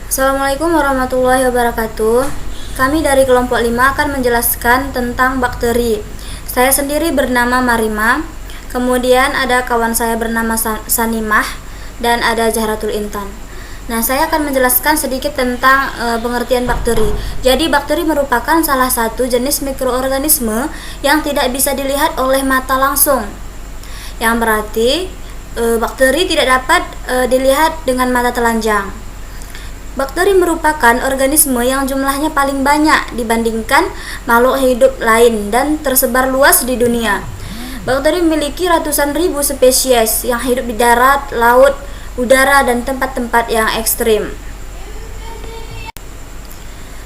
Assalamualaikum warahmatullahi wabarakatuh. Kami dari kelompok 5 akan menjelaskan tentang bakteri. Saya sendiri bernama Marima, kemudian ada kawan saya bernama Sanimah, dan ada Zahratul Intan. Nah, saya akan menjelaskan sedikit tentang pengertian bakteri. Jadi, bakteri merupakan salah satu jenis mikroorganisme yang tidak bisa dilihat oleh mata langsung. Yang berarti bakteri tidak dapat dilihat dengan mata telanjang. Bakteri merupakan organisme yang jumlahnya paling banyak dibandingkan makhluk hidup lain dan tersebar luas di dunia. Bakteri memiliki ratusan ribu spesies yang hidup di darat, laut, udara, dan tempat-tempat yang ekstrim.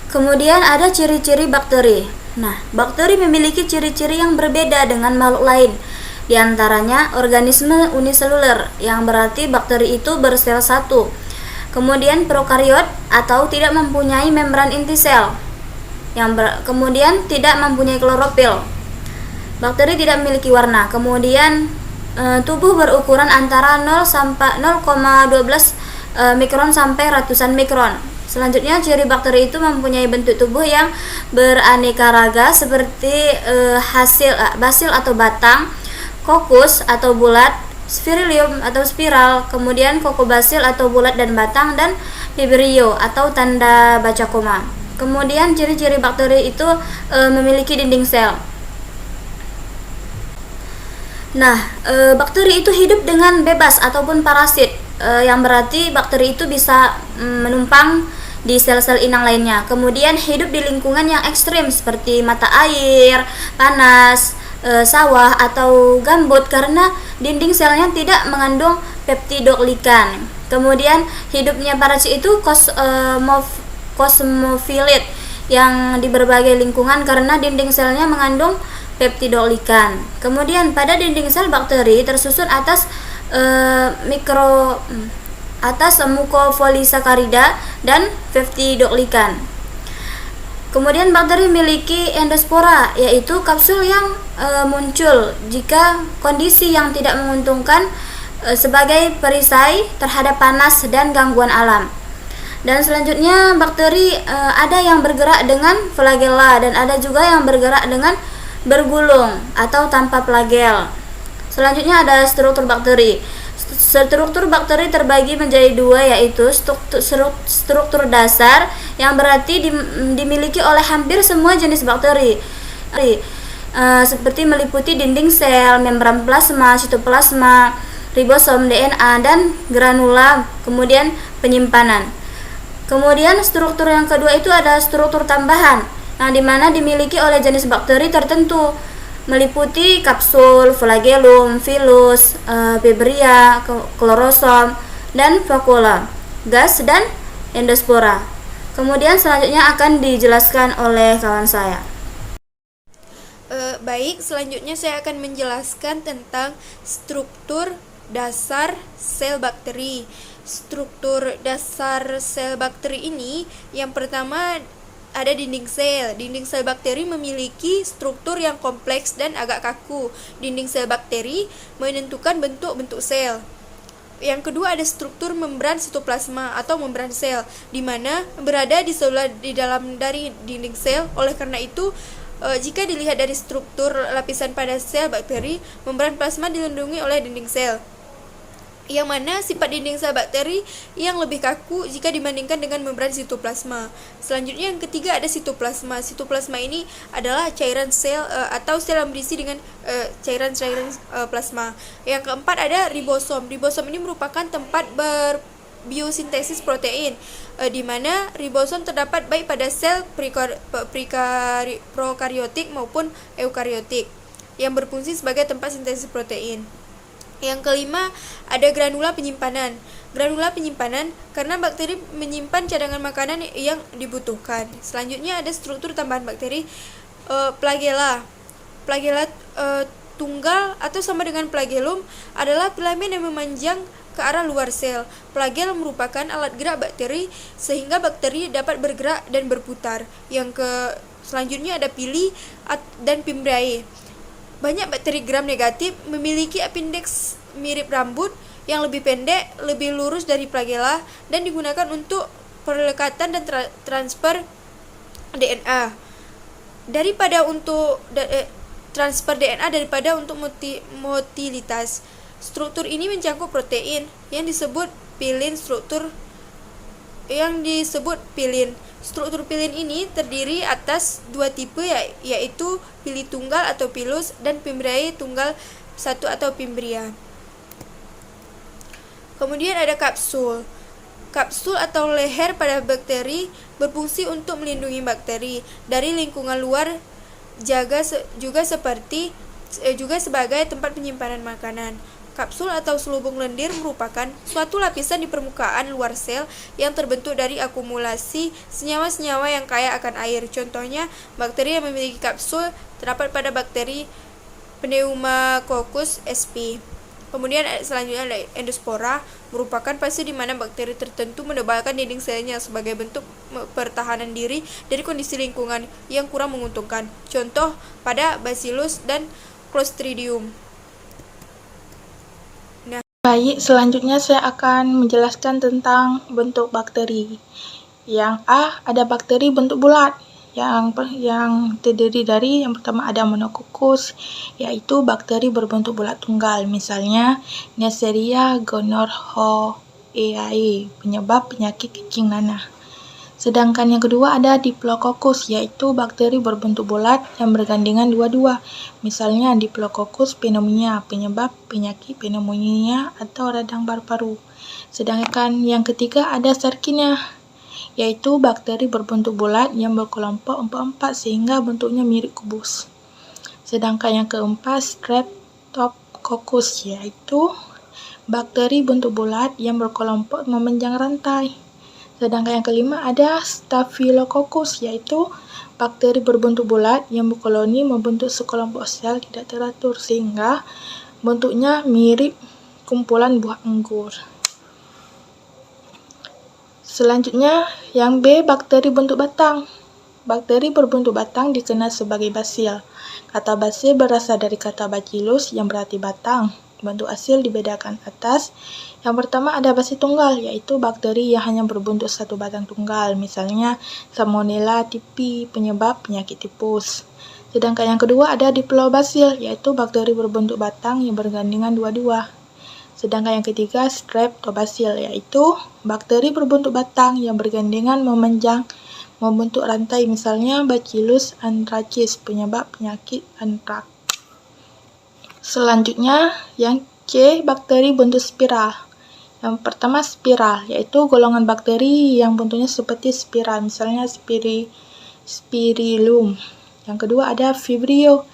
Kemudian ada ciri-ciri bakteri. Nah, bakteri memiliki ciri-ciri yang berbeda dengan makhluk lain. Di antaranya organisme uniseluler, yang berarti bakteri itu bersel satu. Kemudian prokariot atau tidak mempunyai membran inti sel. Kemudian tidak mempunyai klorofil. Bakteri tidak memiliki warna. Kemudian tubuh berukuran antara 0,12 mikron sampai ratusan mikron. Selanjutnya, ciri bakteri itu mempunyai bentuk tubuh yang beraneka raga seperti basil atau batang, kokus atau bulat, spirilium atau spiral, kemudian kokobasil atau bulat dan batang, dan vibrio atau tanda baca koma. Kemudian ciri-ciri bakteri itu memiliki dinding sel. Nah, bakteri itu hidup dengan bebas ataupun parasit, yang berarti bakteri itu bisa menumpang di sel-sel inang lainnya. Kemudian hidup di lingkungan yang ekstrim seperti mata air, panas, sawah atau gambut karena dinding selnya tidak mengandung peptidoglikan. Kemudian hidupnya parasit itu kosmofilit yang di berbagai lingkungan karena dinding selnya mengandung peptidoglikan. Kemudian pada dinding sel bakteri tersusun atas mukofolisakarida dan peptidoglikan. Kemudian bakteri memiliki endospora, yaitu kapsul yang muncul jika kondisi yang tidak menguntungkan sebagai perisai terhadap panas dan gangguan alam. Dan selanjutnya bakteri ada yang bergerak dengan flagella dan ada juga yang bergerak dengan bergulung atau tanpa flagel. Selanjutnya ada struktur bakteri. Struktur bakteri terbagi menjadi dua, yaitu struktur dasar yang berarti dimiliki oleh hampir semua jenis bakteri, seperti meliputi dinding sel, membran plasma, sitoplasma, ribosom, DNA, dan granula. Kemudian penyimpanan. Kemudian struktur yang kedua itu ada struktur tambahan, yang dimana dimiliki oleh jenis bakteri tertentu, meliputi kapsul, flagellum, filus, vibria, klorosom, dan vakuola, gas, dan endospora. Kemudian selanjutnya akan dijelaskan oleh kawan saya. Baik, selanjutnya saya akan menjelaskan tentang struktur dasar sel bakteri. Struktur dasar sel bakteri ini yang pertama ada dinding sel. Dinding sel bakteri memiliki struktur yang kompleks dan agak kaku. Dinding sel bakteri menentukan bentuk-bentuk sel. Yang kedua ada struktur membran sitoplasma atau membran sel, di mana berada di dalam dari dinding sel. Oleh karena itu, jika dilihat dari struktur lapisan pada sel bakteri, membran plasma dilindungi oleh dinding sel, yang mana sifat dinding sel bakteri yang lebih kaku jika dibandingkan dengan membran sitoplasma. Selanjutnya yang ketiga ada sitoplasma. Sitoplasma ini adalah cairan sel atau sel yang berisi dengan cairan-cairan plasma. Yang keempat ada ribosom. Ribosom ini merupakan tempat berbiosintesis protein, di mana ribosom terdapat baik pada sel prokariotik maupun eukariotik yang berfungsi sebagai tempat sintesis protein. Yang kelima ada granula penyimpanan. Granula penyimpanan karena bakteri menyimpan cadangan makanan yang dibutuhkan. Selanjutnya ada struktur tambahan bakteri, flagella. Flagella tunggal atau sama dengan flagellum adalah filamen yang memanjang ke arah luar sel. Flagel merupakan alat gerak bakteri sehingga bakteri dapat bergerak dan berputar. Selanjutnya ada pili dan fimbriae. Banyak bakteri gram negatif memiliki appendix mirip rambut yang lebih pendek, lebih lurus dari flagella dan digunakan untuk pelekatan dan transfer DNA daripada untuk transfer DNA daripada untuk motilitas. Struktur ini mencangkup protein yang disebut pilin. Struktur pilin ini terdiri atas dua tipe, yaitu pili tunggal atau pilus dan Fimbriae tunggal 1 atau Fimbria. Kemudian ada kapsul. Kapsul atau leher pada bakteri berfungsi untuk melindungi bakteri dari lingkungan luar, juga sebagai tempat penyimpanan makanan. Kapsul atau selubung lendir merupakan suatu lapisan di permukaan luar sel yang terbentuk dari akumulasi senyawa-senyawa yang kaya akan air. Contohnya, bakteri yang memiliki kapsul terdapat pada bakteri Pneumococcus sp. Kemudian selanjutnya ada endospora, merupakan fase di mana bakteri tertentu menebalkan dinding selnya sebagai bentuk pertahanan diri dari kondisi lingkungan yang kurang menguntungkan. Contoh pada Bacillus dan Clostridium. Baik, selanjutnya saya akan menjelaskan tentang bentuk bakteri. Yang A, ada bakteri bentuk bulat yang terdiri dari yang pertama ada monococcus, yaitu bakteri berbentuk bulat tunggal, misalnya Neisseria gonorrhoeae, penyebab penyakit kencing nanah. Sedangkan yang kedua ada Diplococcus, yaitu bakteri berbentuk bulat yang bergandengan dua-dua, misalnya Diplococcus pneumonia, penyebab penyakit pneumonia atau radang paru-paru. Sedangkan yang ketiga ada Starkina, yaitu bakteri berbentuk bulat yang berkelompok 4-4 sehingga bentuknya mirip kubus. Sedangkan yang keempat Streptococcus, yaitu bakteri bentuk bulat yang berkelompok memanjang rantai. Sedangkan yang kelima ada Staphylococcus, yaitu bakteri berbentuk bulat yang berkoloni membentuk sekelompok sel tidak teratur sehingga bentuknya mirip kumpulan buah anggur. Selanjutnya yang B, bakteri bentuk batang. Bakteri berbentuk batang dikenal sebagai basil. Kata basil berasal dari kata bacillus yang berarti batang. Bentuk asil dibedakan atas. Yang pertama ada basil tunggal, yaitu bakteri yang hanya berbentuk satu batang tunggal, misalnya Salmonella typhi, penyebab penyakit tipus. Sedangkan yang kedua ada Diplobasil, yaitu bakteri berbentuk batang yang bergandengan dua-dua. Sedangkan yang ketiga Streptobasil, yaitu bakteri berbentuk batang yang bergandengan memanjang membentuk rantai, misalnya Bacillus anthracis, penyebab penyakit antrak. Selanjutnya yang C, bakteri bentuk spiral. Yang pertama spiral, yaitu golongan bakteri yang bentuknya seperti spiral, misalnya Spirillum. Yang kedua ada Vibrio.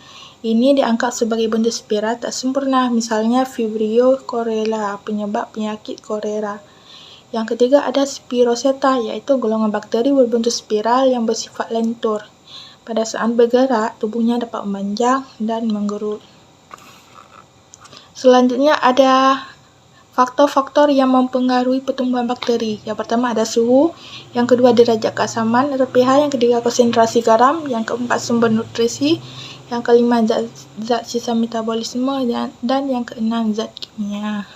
Ini diangkat sebagai bentuk spiral tak sempurna, misalnya Vibrio cholera, penyebab penyakit kolera. Yang ketiga ada Spiroseta, yaitu golongan bakteri berbentuk spiral yang bersifat lentur. Pada saat bergerak, tubuhnya dapat memanjang dan menggerut. Selanjutnya ada faktor-faktor yang mempengaruhi pertumbuhan bakteri. Yang pertama ada suhu, yang kedua derajat keasaman atau pH, yang ketiga konsentrasi garam, yang keempat sumber nutrisi, yang kelima zat sisa metabolisme, dan yang keenam zat kimia.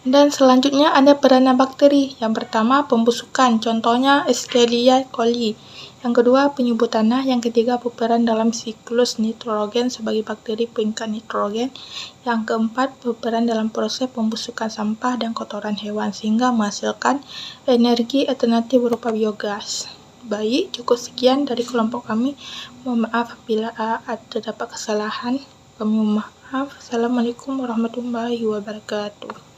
Dan selanjutnya ada peranan bakteri. Yang pertama pembusukan, contohnya Escherichia coli. Yang kedua penyubur tanah, yang ketiga berperan dalam siklus nitrogen sebagai bakteri pengikat nitrogen. Yang keempat berperan dalam proses pembusukan sampah dan kotoran hewan sehingga menghasilkan energi alternatif berupa biogas. Baik, cukup sekian dari kelompok kami. Mohon maaf apabila terdapat kesalahan. Kami mohon maaf. Assalamualaikum warahmatullahi wabarakatuh.